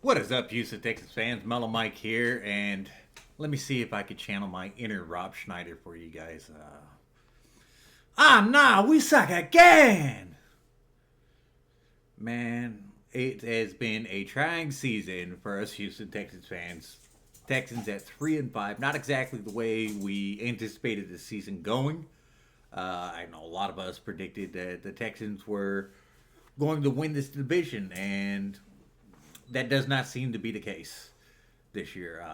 What is up, Houston Texans fans? Mello Mike here, and let me see if I could channel my inner Rob Schneider for you guys. Nah, we suck again! Man, it has been a trying season for us Houston Texans fans. Texans at 3-5, not exactly the way we anticipated the season going. I know a lot of us predicted that the Texans were going to win this division, and that does not seem to be the case this year.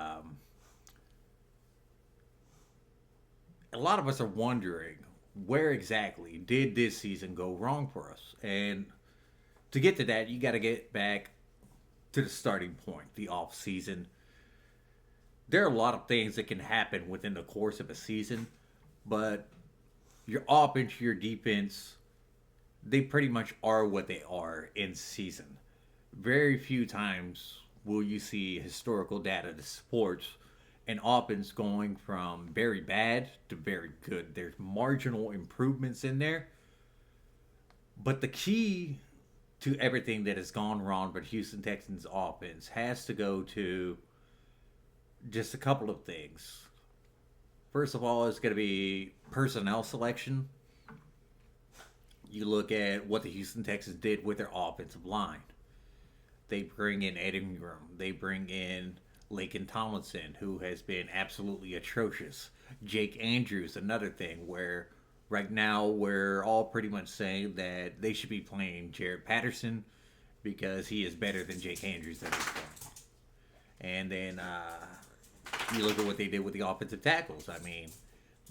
A lot of us are wondering where exactly did this season go wrong for us, and to get to that, you got to get back to the starting point, the off season. There are a lot of things that can happen within the course of a season, but your offense, your defense, they pretty much are what they are in season. Very few times will you see historical data that supports an offense going from very bad to very good. There's marginal improvements in there, but the key to everything that has gone wrong with Houston Texans offense has to go to just a couple of things. First of all, it's going to be personnel selection. You look at what the Houston Texans did with their offensive line. They bring in Ed Ingram. They bring in Laken Tomlinson, who has been absolutely atrocious. Jake Andrews, another thing where right now we're all pretty much saying that they should be playing Jared Patterson because he is better than Jake Andrews at this point. And then you look at what they did with the offensive tackles. I mean,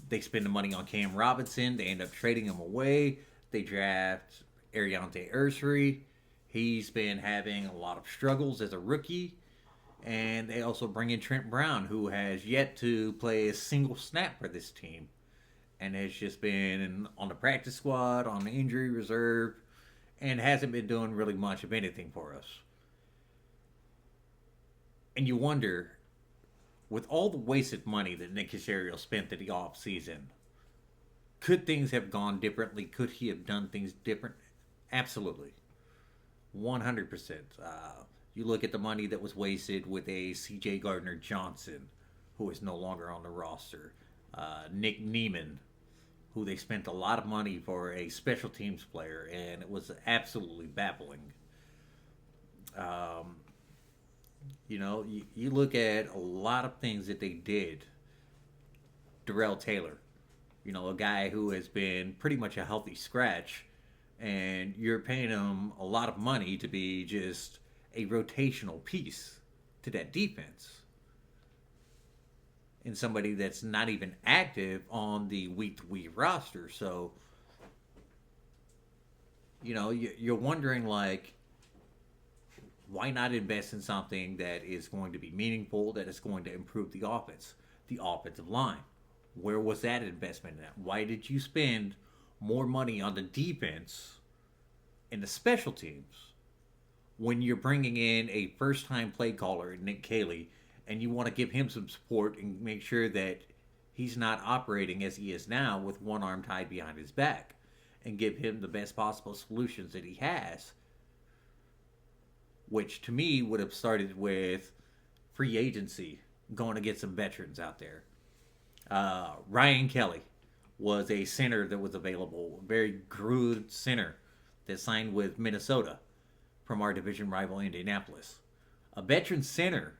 they spend the money on Cam Robinson. They end up trading him away. They draft Ariante Ursery. He's been having a lot of struggles as a rookie. And they also bring in Trent Brown, who has yet to play a single snap for this team. And has just been on the practice squad, on the injury reserve, and hasn't been doing really much of anything for us. And you wonder, with all the wasted money that Nick Caserio spent in the offseason, could things have gone differently? Could he have done things different? Absolutely. 100%. You look at the money that was wasted with a C.J. Gardner-Johnson, who is no longer on the roster. Nick Neiman, who they spent a lot of money for a special teams player, and it was absolutely baffling. You look at a lot of things that they did. Darrell Taylor, a guy who has been pretty much a healthy scratch, and you're paying him a lot of money to be just a rotational piece to that defense. And somebody that's not even active on the week-to-week roster. So, you're wondering, like, why not invest in something that is going to be meaningful, that is going to improve the offense, the offensive line? Where was that investment at? Why did you spend more money on the defense and the special teams when you're bringing in a first-time play caller, Nick Caley, and you want to give him some support and make sure that he's not operating as he is now with one arm tied behind his back, and give him the best possible solutions that he has, which to me would have started with free agency, going to get some veterans out there. Ryan Kelly was a center that was available, a very good center that signed with Minnesota from our division rival Indianapolis. A veteran center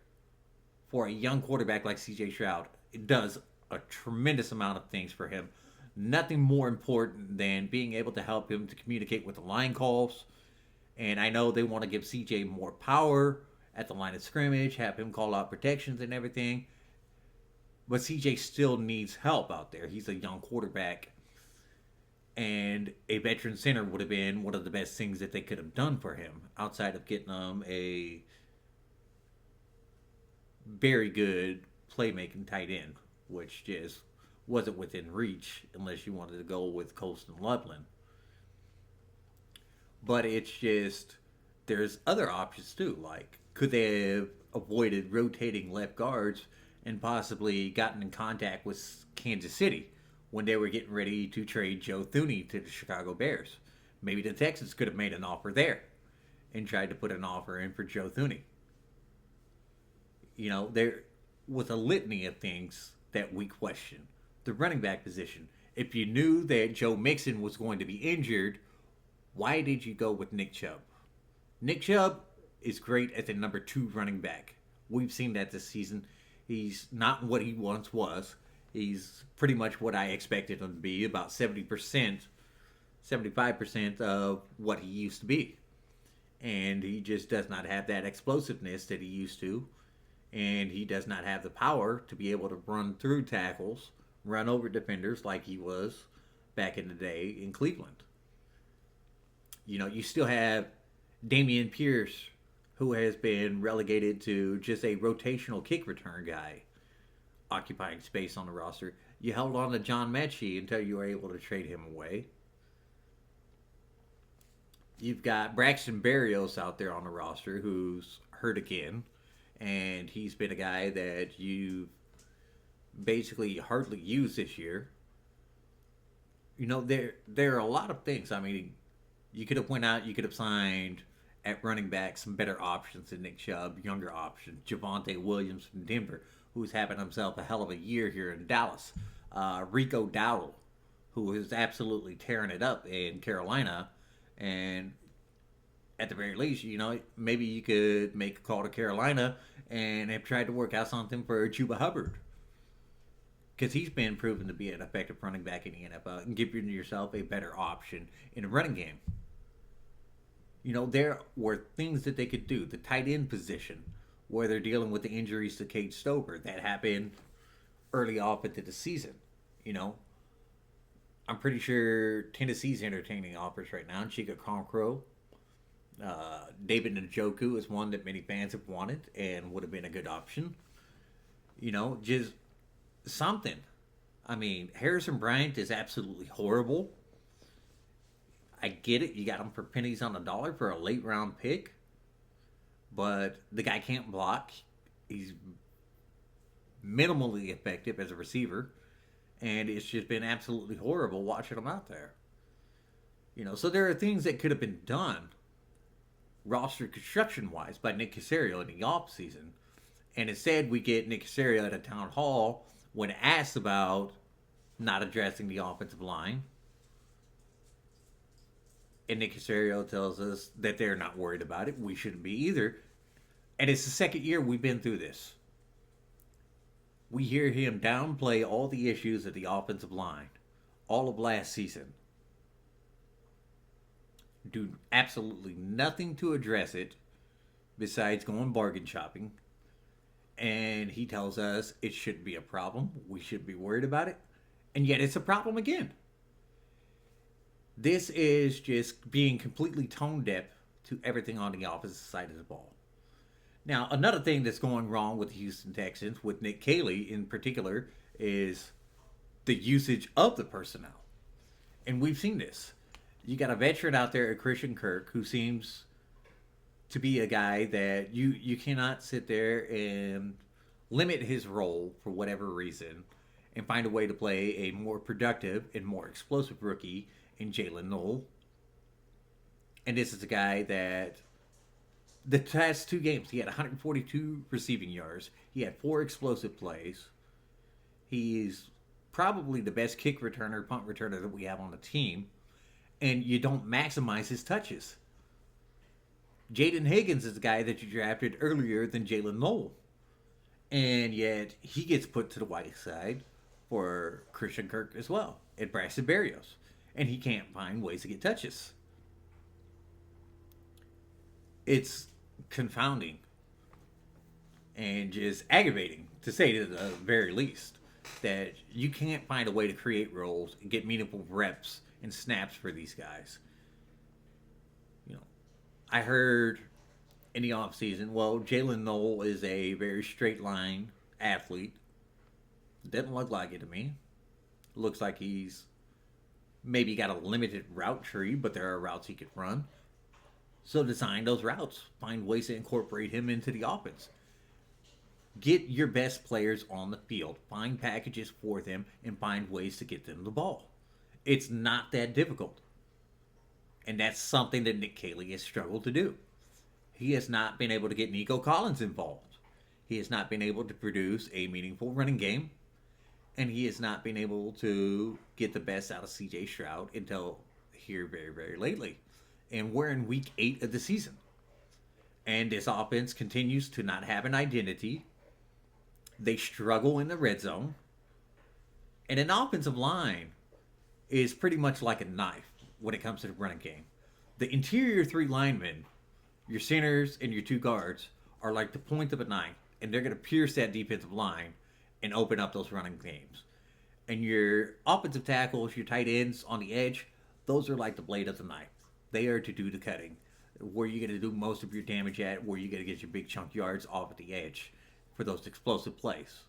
for a young quarterback like CJ Stroud, it does a tremendous amount of things for him. Nothing more important than being able to help him to communicate with the line calls. And I know they want to give CJ more power at the line of scrimmage, have him call out protections and everything. But CJ still needs help out there. He's a young quarterback. And a veteran center would have been one of the best things that they could have done for him outside of getting him a very good playmaking tight end, which just wasn't within reach unless you wanted to go with Colston Loveland. But it's just, there's other options too. Like, could they have avoided rotating left guards and possibly gotten in contact with Kansas City when they were getting ready to trade Joe Thuney to the Chicago Bears? Maybe the Texans could have made an offer there and tried to put an offer in for Joe Thuney. there was a litany of things that we questioned. The running back position. If you knew that Joe Mixon was going to be injured, why did you go with Nick Chubb? Nick Chubb is great as a number two running back. We've seen that this season. He's not what he once was. He's pretty much what I expected him to be, about 70%, 75% of what he used to be. And he just does not have that explosiveness that he used to. And he does not have the power to be able to run through tackles, run over defenders like he was back in the day in Cleveland. You still have Damian Pierce, who has been relegated to just a rotational kick return guy, occupying space on the roster. You held on to John Mechie until you were able to trade him away. You've got Braxton Berrios out there on the roster who's hurt again, and he's been a guy that you basically hardly used this year. There are a lot of things. I mean, you could have went out, you could have signed at running back some better options than Nick Chubb, younger options. Javonte Williams from Denver, who's having himself a hell of a year here in Dallas. Rico Dowdle, who is absolutely tearing it up in Carolina. And at the very least, maybe you could make a call to Carolina and have tried to work out something for Chuba Hubbard. Because he's been proven to be an effective running back in the NFL and giving yourself a better option in a running game. There were things that they could do. The tight end position, where they're dealing with the injuries to Cade Stover, that happened early off into the season. I'm pretty sure Tennessee's entertaining offers right now. Chika Conroe, David Njoku is one that many fans have wanted and would have been a good option. Just something. I mean, Harrison Bryant is absolutely horrible. I get it. You got him for pennies on a dollar for a late round pick. But the guy can't block. He's minimally effective as a receiver. And it's just been absolutely horrible watching him out there. So there are things that could have been done roster construction-wise by Nick Caserio in the offseason. And instead, we get Nick Caserio at a town hall when asked about not addressing the offensive line. And Nick Caserio tells us that they're not worried about it. We shouldn't be either. And it's the second year we've been through this. We hear him downplay all the issues of the offensive line all of last season. Do absolutely nothing to address it besides going bargain shopping. And he tells us it shouldn't be a problem. We shouldn't be worried about it. And yet it's a problem again. This is just being completely tone deaf to everything on the opposite side of the ball. Now, another thing that's going wrong with the Houston Texans, with Nick Caley in particular, is the usage of the personnel. And we've seen this. You got a veteran out there at Christian Kirk who seems to be a guy that you cannot sit there and limit his role for whatever reason and find a way to play a more productive and more explosive rookie in Jalen Noel. And this is a guy that the past two games, he had 142 receiving yards. He had 4 explosive plays. He's probably the best kick returner, punt returner that we have on the team. And you don't maximize his touches. Jaden Higgins is the guy that you drafted earlier than Jalen Noel. And yet he gets put to the white side for Christian Kirk as well, at Braxton Berrios. And he can't find ways to get touches. It's confounding and just aggravating, to say to the very least, that you can't find a way to create roles and get meaningful reps and snaps for these guys. I heard in the offseason, well, Jalen Noel is a very straight line athlete. Doesn't look like it to me. Looks like he's maybe got a limited route tree, but there are routes he could run. So design those routes. Find ways to incorporate him into the offense. Get your best players on the field. Find packages for them and find ways to get them the ball. It's not that difficult. And that's something that Nick Caley has struggled to do. He has not been able to get Nico Collins involved. He has not been able to produce a meaningful running game, and he has not been able to get the best out of CJ Stroud until here very, very lately. And we're in week 8 of the season. And this offense continues to not have an identity. They struggle in the red zone. And an offensive line is pretty much like a knife when it comes to the running game. The interior 3 linemen, your centers and your 2 guards, are like the point of a knife, and they're going to pierce that defensive line and open up those running games. And your offensive tackles, your tight ends on the edge, those are like the blade of the knife. They are to do the cutting. Where you're going to do most of your damage at, where you're going to get your big chunk yards off at the edge for those explosive plays.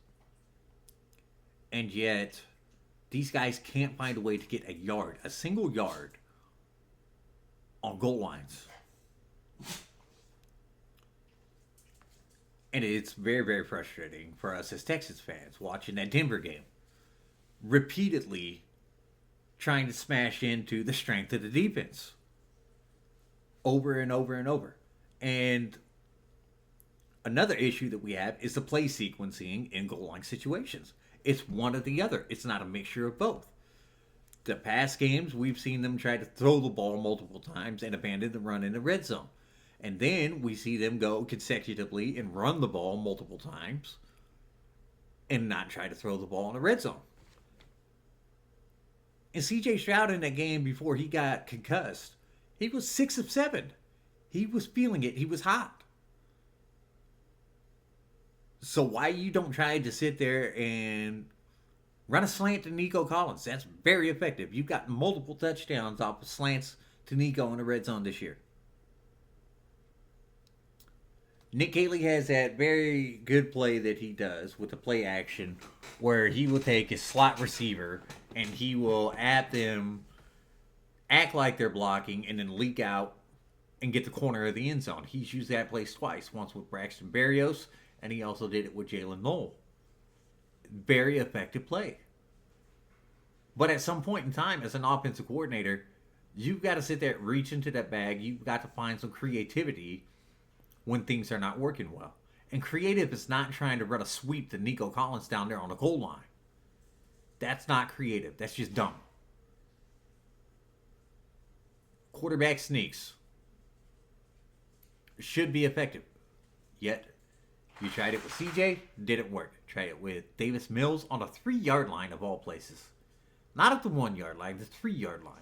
And yet, these guys can't find a way to get a single yard, on goal lines. And it's very, very frustrating for us as Texas fans watching that Denver game. Repeatedly trying to smash into the strength of the defense. Over and over and over. And another issue that we have is the play sequencing in goal line situations. It's one or the other. It's not a mixture of both. The past games, we've seen them try to throw the ball multiple times and abandon the run in the red zone. And then we see them go consecutively and run the ball multiple times and not try to throw the ball in the red zone. And CJ Stroud in that game before he got concussed, he was 6 of 7. He was feeling it. He was hot. So why you don't try to sit there and run a slant to Nico Collins? That's very effective. You've got multiple touchdowns off of slants to Nico in the red zone this year. Nick Caley has that very good play that he does with the play action where he will take his slot receiver and he will at them act like they're blocking and then leak out and get the corner of the end zone. He's used that play twice. Once with Braxton Berrios, and he also did it with Jalen Knoll. Very effective play. But at some point in time, as an offensive coordinator, you've got to sit there, reach into that bag. You've got to find some creativity when things are not working well. And creative is not trying to run a sweep to Nico Collins down there on the goal line. That's not creative. That's just dumb. Quarterback sneaks should be effective. Yet, you tried it with CJ, didn't work. Tried it with Davis Mills on the 3-yard line of all places. Not at the 1-yard line, the 3-yard line.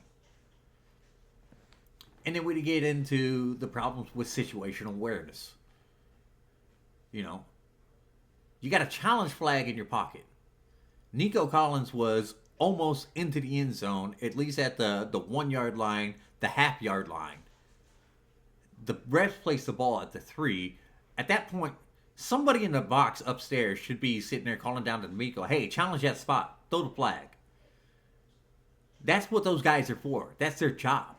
And then we get into the problems with situational awareness. You know, you got a challenge flag in your pocket. Nico Collins was almost into the end zone, at least at the 1-yard line, the half-yard line. The refs placed the ball at the 3. At that point, somebody in the box upstairs should be sitting there calling down to Nico, hey, challenge that spot. Throw the flag. That's what those guys are for. That's their job.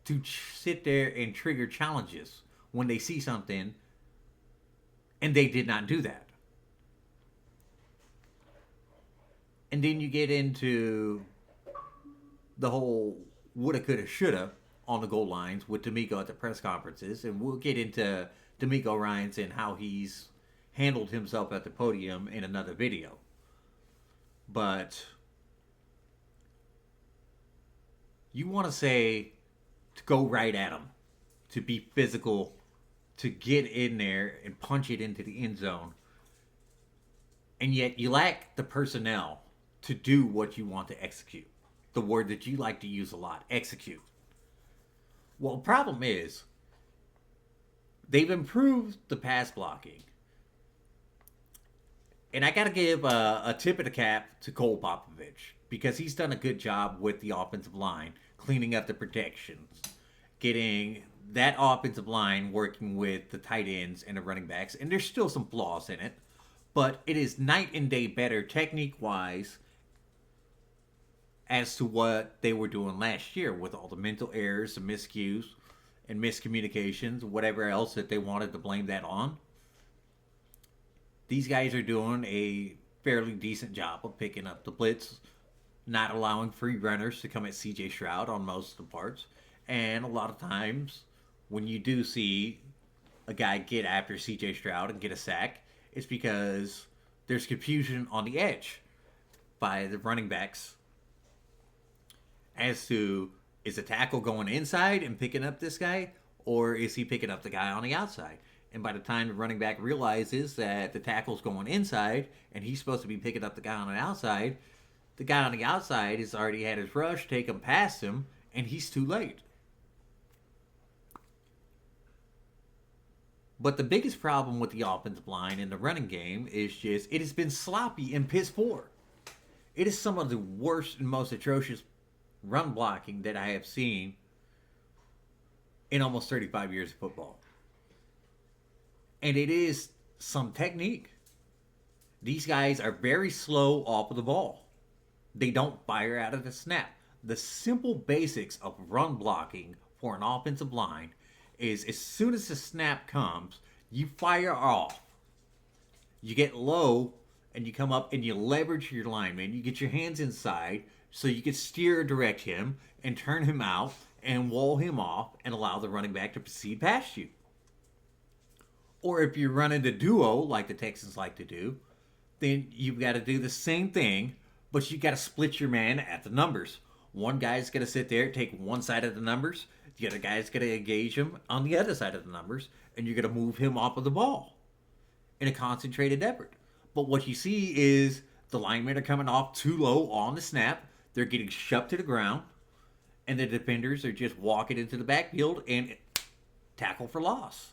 To sit there and trigger challenges when they see something, and they did not do that. And then you get into the whole woulda, coulda, shoulda on the goal lines with D'Amico at the press conferences, and we'll get into D'Amico Ryans and how he's handled himself at the podium in another video. But you want to say to go right at him, to be physical, to get in there and punch it into the end zone. And yet you lack the personnel to do what you want to execute. The word that you like to use a lot, execute. Well, the problem is, they've improved the pass blocking. And I got to give a tip of the cap to Cole Popovich, because he's done a good job with the offensive line, cleaning up the protections, getting that offensive line working with the tight ends and the running backs. And there's still some flaws in it, but it is night and day better technique-wise as to what they were doing last year with all the mental errors, the miscues, and miscommunications, whatever else that they wanted to blame that on. These guys are doing a fairly decent job of picking up the blitz, not allowing free runners to come at CJ Stroud on most of the parts. And a lot of times, when you do see a guy get after CJ Stroud and get a sack, It's because there's confusion on the edge by the running backs as to, is the tackle going inside and picking up this guy, or is he picking up the guy on the outside? And by the time the running back realizes that the tackle's going inside and he's supposed to be picking up the guy on the guy on the outside has already had his rush take him past him, and he's too late. But the biggest problem with the offensive line in the running game is just it has been sloppy and piss poor. It is some of the worst and most atrocious run blocking that I have seen in almost 35 years of football. And it is some technique. These guys are very slow off of the ball. They don't fire out of the snap. The simple basics of run blocking for an offensive line is as soon as the snap comes, you fire off. You get low and you come up and you leverage your lineman. You get your hands inside so you can steer or direct him and turn him out and wall him off and allow the running back to proceed past you. Or if you're running the duo like the Texans like to do, then you've got to do the same thing, but you got to split your man at the numbers. One guy's going to sit there, take one side of the numbers. The other guy's going to engage him on the other side of the numbers, and you're going to move him off of the ball in a concentrated effort. But what you see is the linemen are coming off too low on the snap. They're getting shoved to the ground, and the defenders are just walking into the backfield and tackle for loss.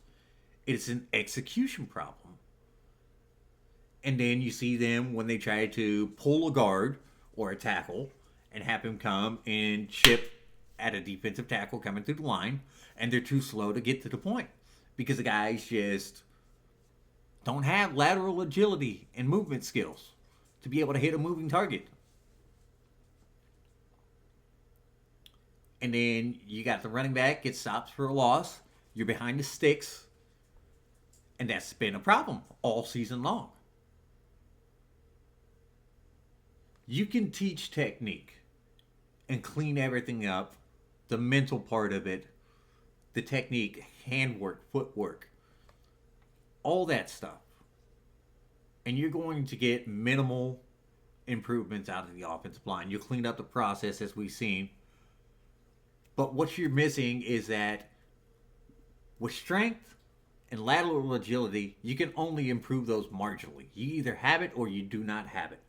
It's an execution problem. And then you see them when they try to pull a guard or a tackle and have him come and chip at a defensive tackle coming through the line, and they're too slow to get to the point because the guys just don't have lateral agility and movement skills to be able to hit a moving target. And then you got the running back get stops for a loss. You're behind the sticks. And that's been a problem all season long. You can teach technique and clean everything up, the mental part of it, the technique, handwork, footwork, all that stuff. And you're going to get minimal improvements out of the offensive line. You'll clean up the process as we've seen. But what you're missing is that with strength and lateral agility, you can only improve those marginally. You either have it or you do not have it.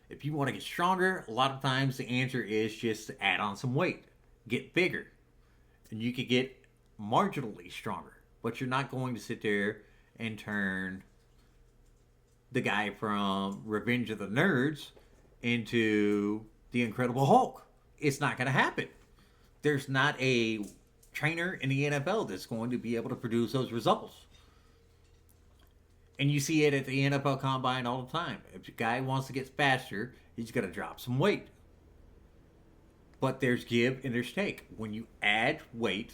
If you want to get stronger, a lot of times the answer is just to add on some weight, get bigger, and you can get marginally stronger. But you're not going to sit there and turn the guy from Revenge of the Nerds into the Incredible Hulk. It's not going to happen. There's not a trainer in the NFL that's going to be able to produce those results. And you see it at the NFL Combine all the time. If a guy wants to get faster, he's going to drop some weight. But there's give and there's take. When you add weight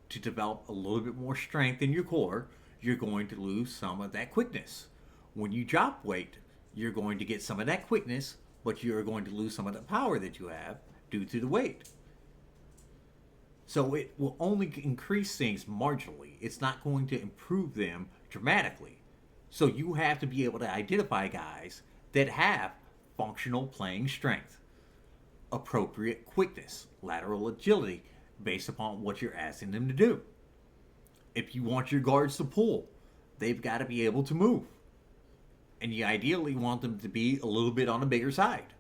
to develop a little bit more strength in your core, you're going to lose some of that quickness. When you drop weight, you're going to get some of that quickness, but you're going to lose some of the power that you have due to the weight. So it will only increase things marginally. It's not going to improve them dramatically. So you have to be able to identify guys that have functional playing strength, appropriate quickness, lateral agility, based upon what you're asking them to do. If you want your guards to pull, they've got to be able to move. And you ideally want them to be a little bit on the bigger side.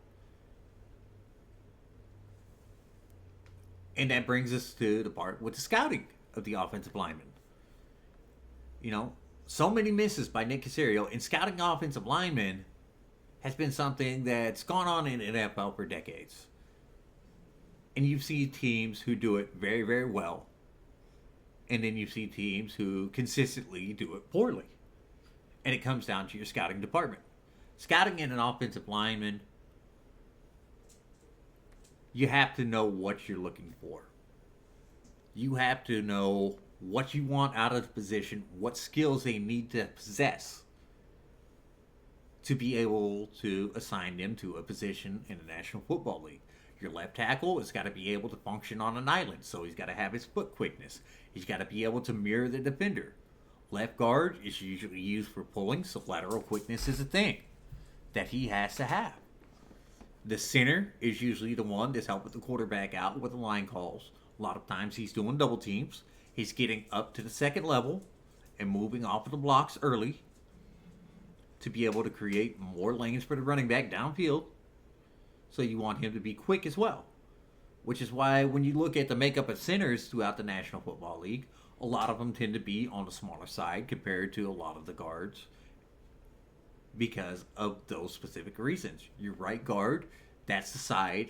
And that brings us to the part with the scouting of the offensive lineman. You know, so many misses by Nick Caserio in scouting offensive linemen has been something that's gone on in the NFL for decades. And you see teams who do it very, very well. And then you see teams who consistently do it poorly. And it comes down to your scouting department. Scouting in an offensive lineman, you have to know what you're looking for. You have to know what you want out of the position, what skills they need to possess to be able to assign them to a position in the National Football League. Your left tackle has got to be able to function on an island, so he's got to have his foot quickness. He's got to be able to mirror the defender. Left guard is usually used for pulling, so lateral quickness is a thing that he has to have. The center is usually the one that's helping the quarterback out with the line calls. A lot of times he's doing double teams. He's getting up to the second level and moving off of the blocks early to be able to create more lanes for the running back downfield. So you want him to be quick as well. Which is why when you look at the makeup of centers throughout the National Football League, a lot of them tend to be on the smaller side compared to a lot of the guards because of those specific reasons. Your right guard, that's the side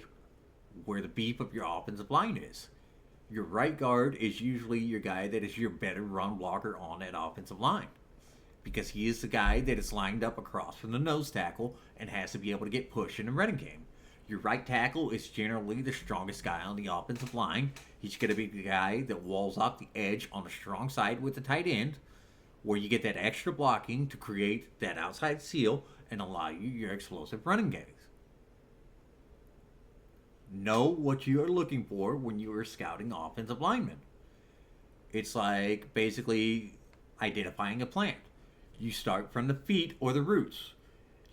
where the beef of your offensive line is. Your right guard is usually your guy that is your better run blocker on that offensive line because he is the guy that is lined up across from the nose tackle and has to be able to get pushed in the running game. Your right tackle is generally the strongest guy on the offensive line. He's going to be the guy that walls off the edge on the strong side with the tight end, where you get that extra blocking to create that outside seal and allow you your explosive running games. Know what you are looking for when you are scouting offensive linemen. It's like basically identifying a plant. You start from the feet or the roots.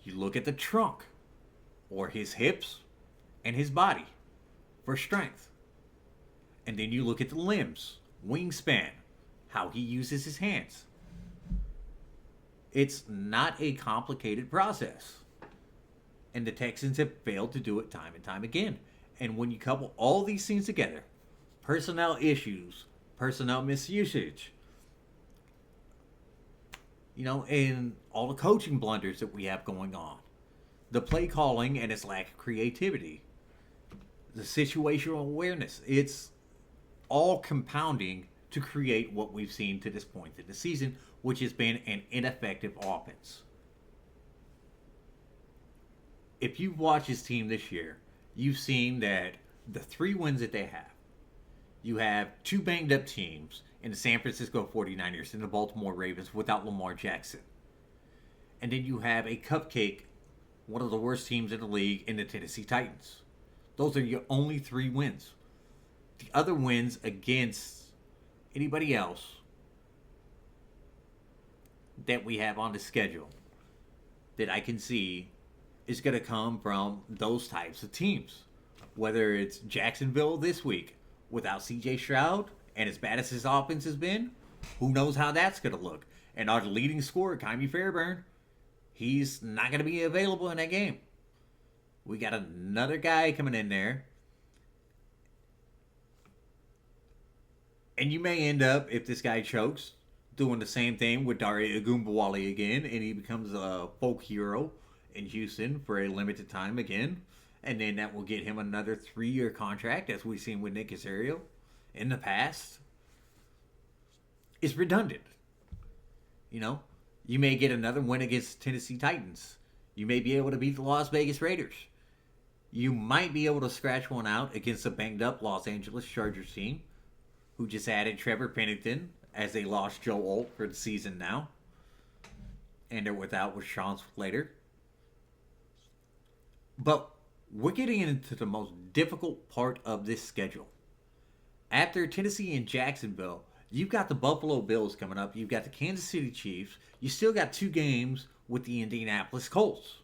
You look at the trunk or his hips and his body for strength. And then you look at the limbs, wingspan, how he uses his hands. It's not a complicated process. And the Texans have failed to do it time and time again. And when you couple all these things together, personnel issues, personnel misusage, and all the coaching blunders that we have going on, the play calling and its lack of creativity, the situational awareness, it's all compounding to create what we've seen to this point in the season, which has been an ineffective offense. If you've watched his team this year, you've seen that the 3 wins that they have, you have 2 banged up teams in the San Francisco 49ers and the Baltimore Ravens without Lamar Jackson. And then you have a cupcake, one of the worst teams in the league, in the Tennessee Titans. Those are your only 3 wins. The other wins against anybody else that we have on the schedule that I can see is going to come from those types of teams. Whether it's Jacksonville this week without CJ Stroud, and as bad as his offense has been, who knows how that's going to look. And our leading scorer, Kymie Fairbairn, he's not going to be available in that game. We got another guy coming in there. And you may end up, if this guy chokes, doing the same thing with Dare Ogunbowale again, and he becomes a folk hero in Houston for a limited time again. And then that will get him another 3-year contract, as we've seen with Nick Caserio in the past. It's redundant. You may get another win against Tennessee Titans. You may be able to beat the Las Vegas Raiders. You might be able to scratch one out against a banged-up Los Angeles Chargers team, who just added Trevor Pennington as they lost Joe Alt for the season now. And they're without Rashawn Slater. But we're getting into the most difficult part of this schedule. After Tennessee and Jacksonville, you've got the Buffalo Bills coming up. You've got the Kansas City Chiefs. You still got 2 games with the Indianapolis Colts.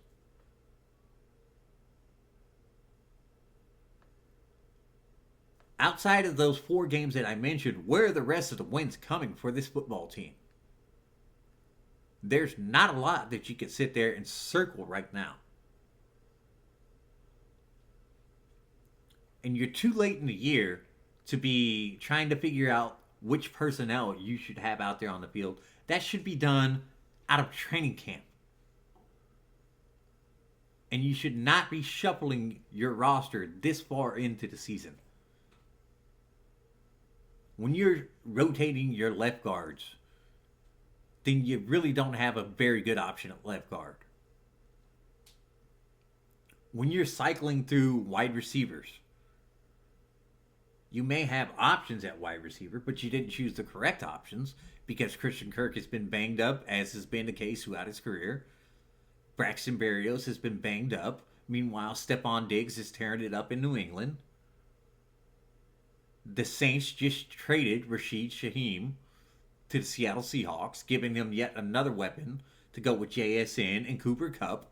Outside of those 4 games that I mentioned, where are the rest of the wins coming for this football team? There's not a lot that you can sit there and circle right now. And you're too late in the year to be trying to figure out which personnel you should have out there on the field. That should be done out of training camp. And you should not be shuffling your roster this far into the season. When you're rotating your left guards, then you really don't have a very good option at left guard. When you're cycling through wide receivers, you may have options at wide receiver, but you didn't choose the correct options because Christian Kirk has been banged up, as has been the case throughout his career. Braxton Berrios has been banged up. Meanwhile, Stephon Diggs is tearing it up in New England. The Saints just traded Rashid Shaheem to the Seattle Seahawks, giving them yet another weapon to go with JSN and Cooper Kupp.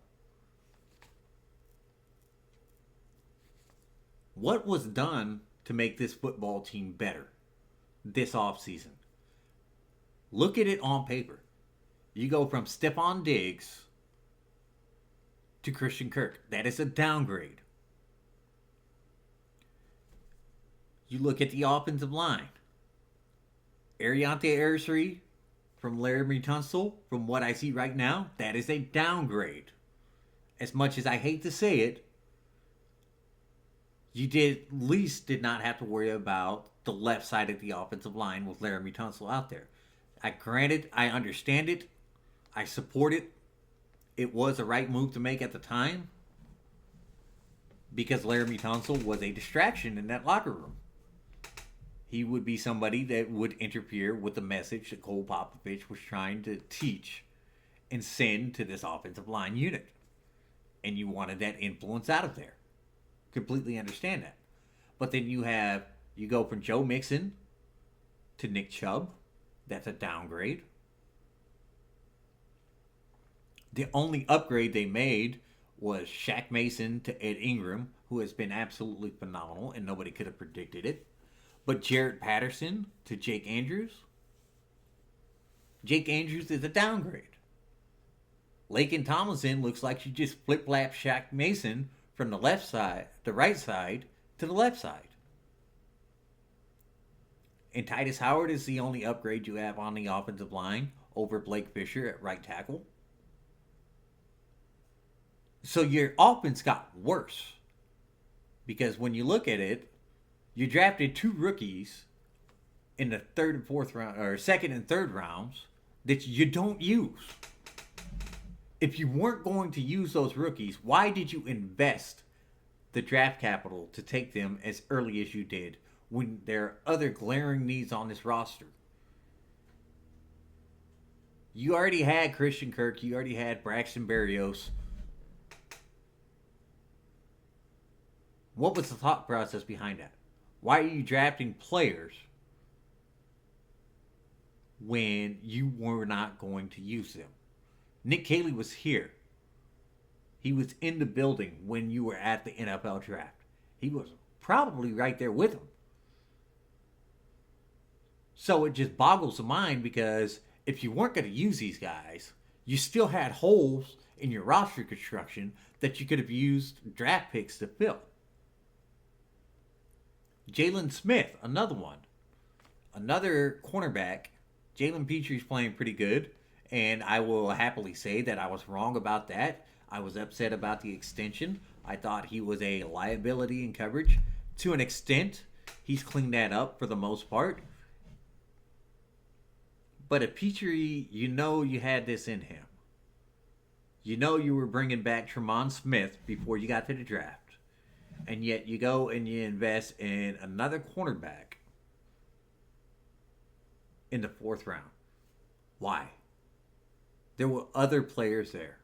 What was done to make this football team better this offseason? Look at it on paper. You go from Stephon Diggs to Christian Kirk. That is a downgrade. You look at the offensive line. Ariante Arsary from Laramie Tunsil, from what I see right now, that is a downgrade. As much as I hate to say it, you at least did not have to worry about the left side of the offensive line with Laramie Tunsil out there. I understand it. I support it. It was the right move to make at the time because Laramie Tunsil was a distraction in that locker room. He would be somebody that would interfere with the message that Cole Popovich was trying to teach and send to this offensive line unit. And you wanted that influence out of there. Completely understand that. But then you go from Joe Mixon to Nick Chubb. That's a downgrade. The only upgrade they made was Shaq Mason to Ed Ingram, who has been absolutely phenomenal, and nobody could have predicted it. But Jarrett Patterson to Jake Andrews. Jake Andrews is a downgrade. Laken Tomlinson looks like you just flip-flap Shaq Mason from the right side to the left side. And Titus Howard is the only upgrade you have on the offensive line over Blake Fisher at right tackle. So your offense got worse. Because when you look at it, you drafted 2 rookies in the third and fourth round, or second and third rounds, that you don't use. If you weren't going to use those rookies, why did you invest the draft capital to take them as early as you did when there are other glaring needs on this roster? You already had Christian Kirk. You already had Braxton Berrios. What was the thought process behind that? Why are you drafting players when you were not going to use them? Nick Caley was here. He was in the building when you were at the NFL draft. He was probably right there with him. So it just boggles the mind because if you weren't going to use these guys, you still had holes in your roster construction that you could have used draft picks to fill. Jalen Smith, another one. Another cornerback. Jalen Petre's playing pretty good, and I will happily say that I was wrong about that. I was upset about the extension. I thought he was a liability in coverage. To an extent, he's cleaned that up for the most part. But at Petre, you know you had this in him. You know you were bringing back Tremont Smith before you got to the draft. And yet you go and you invest in another cornerback in the 4th round. Why? There were other players there.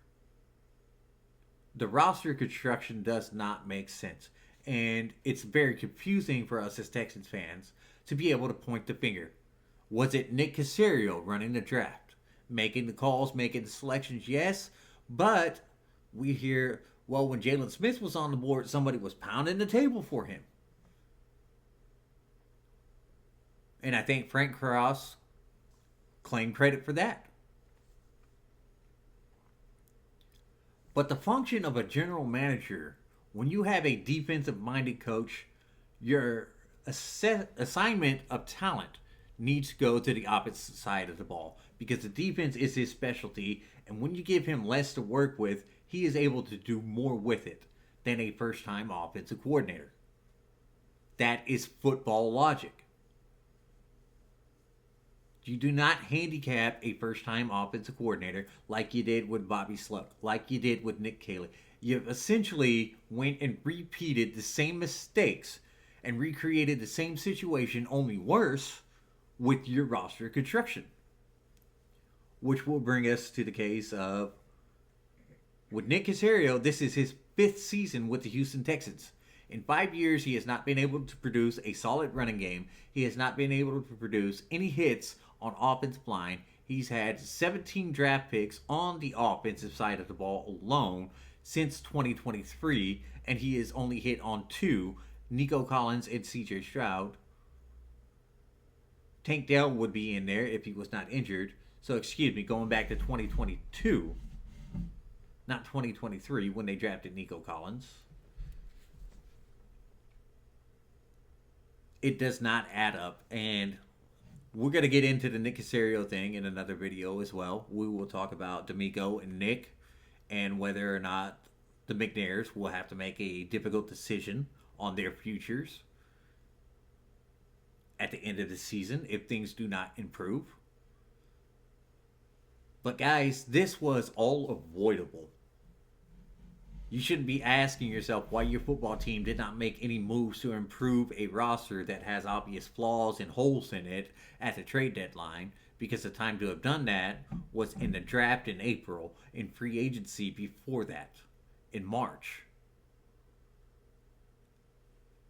The roster construction does not make sense. And it's very confusing for us as Texans fans to be able to point the finger. Was it Nick Caserio running the draft? Making the calls, making the selections? Yes. But we hear, well, when Jalen Smith was on the board, somebody was pounding the table for him. And I think Frank Cross claimed credit for that. But the function of a general manager, when you have a defensive-minded coach, your assignment of talent needs to go to the opposite side of the ball because the defense is his specialty, and when you give him less to work with, he is able to do more with it than a first-time offensive coordinator. That is football logic. You do not handicap a first-time offensive coordinator like you did with Bobby Sloak, like you did with Nick Caley. You essentially went and repeated the same mistakes and recreated the same situation, only worse, with your roster construction. Which will bring us to the case of, with Nick Caserio, this is his 5th season with the Houston Texans. In 5 years, he has not been able to produce a solid running game. He has not been able to produce any hits on offensive line. He's had 17 draft picks on the offensive side of the ball alone since 2023, and he has only hit on two, Nico Collins and CJ Stroud. Tank Dell would be in there if he was not injured. So, excuse me, going back to 2022, not 2023, when they drafted Nico Collins. It does not add up. And we're going to get into the Nick Caserio thing in another video as well. We will talk about D'Amico and Nick and whether or not the McNairs will have to make a difficult decision on their futures at the end of the season if things do not improve. But guys, this was all avoidable. You shouldn't be asking yourself why your football team did not make any moves to improve a roster that has obvious flaws and holes in it at the trade deadline, because the time to have done that was in the draft in April, in free agency before that, in March.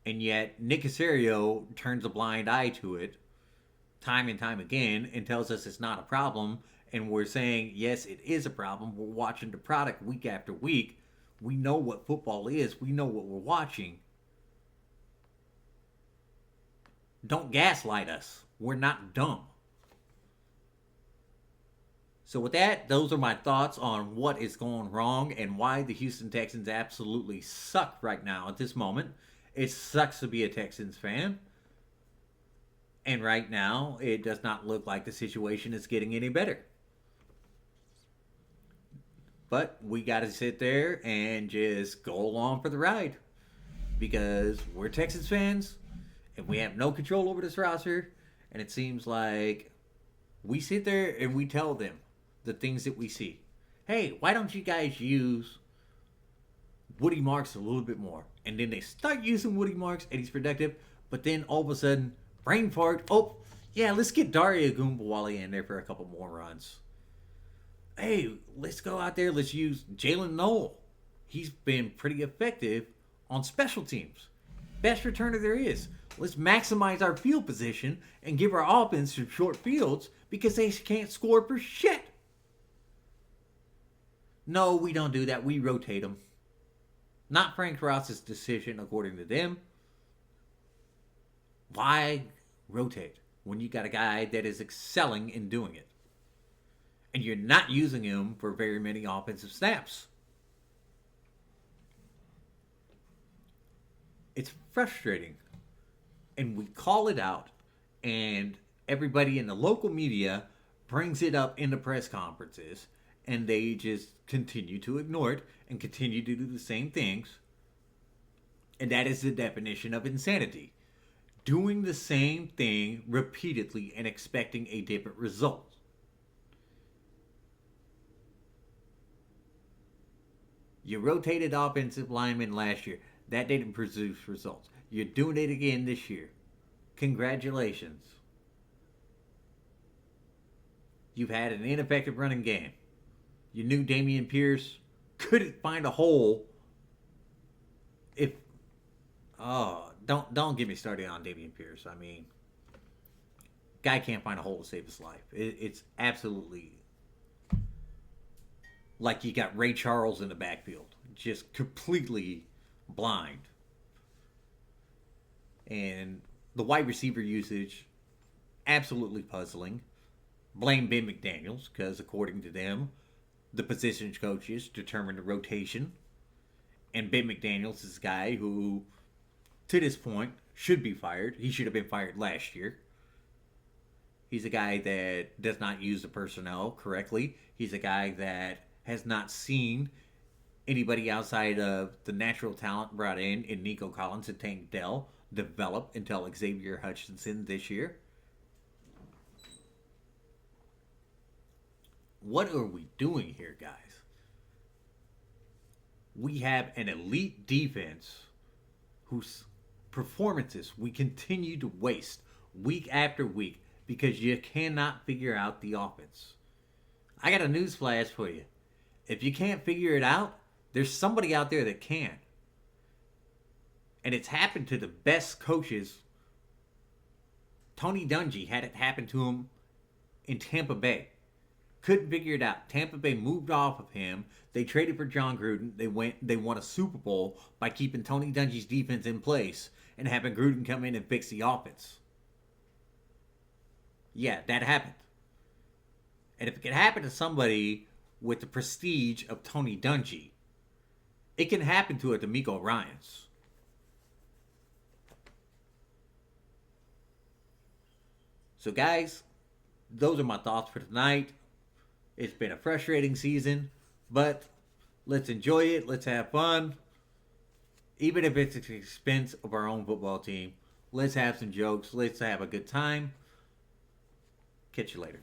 And yet, Nick Caserio turns a blind eye to it time and time again and tells us it's not a problem. And we're saying, yes, it is a problem. We're watching the product week after week. We know what football is. We know what we're watching. Don't gaslight us. We're not dumb. So with that, those are my thoughts on what is going wrong and why the Houston Texans absolutely suck right now at this moment. It sucks to be a Texans fan. And right now, it does not look like the situation is getting any better. But we got to sit there and just go along for the ride. Because we're Texans fans, and we have no control over this roster. And it seems like we sit there and we tell them the things that we see. Hey, why don't you guys use Woody Marks a little bit more? And then they start using Woody Marks, and he's productive. But then all of a sudden, brain fart. Oh, yeah, let's get Daria Goombawali in there for a couple more runs. Hey, let's go out there. Let's use Jalen Noel. He's been pretty effective on special teams. Best returner there is. Let's maximize our field position and give our offense some short fields because they can't score for shit. No, we don't do that. We rotate them. Not Frank Ross's decision, according to them. Why rotate when you got a guy that is excelling in doing it? And you're not using him for very many offensive snaps. It's frustrating. And we call it out. And everybody in the local media brings it up in the press conferences. And they just continue to ignore it and continue to do the same things. And that is the definition of insanity. Doing the same thing repeatedly and expecting a different result. You rotated offensive linemen last year. That didn't produce results. You're doing it again this year. Congratulations. You've had an ineffective running game. You knew Dameon Pierce couldn't find a hole. Don't get me started on Dameon Pierce. I mean, guy can't find a hole to save his life. It's absolutely like you got Ray Charles in the backfield, just completely blind. And the wide receiver usage, absolutely puzzling. Blame Ben McDaniels, because according to them, the position coaches determine the rotation. And Ben McDaniels is a guy who, to this point, should be fired. He should have been fired last year. He's a guy that does not use the personnel correctly. He's a guy that has not seen anybody outside of the natural talent brought in Nico Collins and Tank Dell develop until Xavier Hutchinson this year. What are we doing here, guys? We have an elite defense whose performances we continue to waste week after week because you cannot figure out the offense. I got a news flash for you. If you can't figure it out, there's somebody out there that can. And it's happened to the best coaches. Tony Dungy had it happen to him in Tampa Bay. Couldn't figure it out. Tampa Bay moved off of him. They traded for John Gruden. They won a Super Bowl by keeping Tony Dungy's defense in place and having Gruden come in and fix the offense. Yeah, that happened. And if it can happen to somebody with the prestige of Tony Dungy, it can happen to a DeMeco Ryans. So, guys, those are my thoughts for tonight. It's been a frustrating season, but let's enjoy it. Let's have fun. Even if it's at the expense of our own football team, let's have some jokes. Let's have a good time. Catch you later.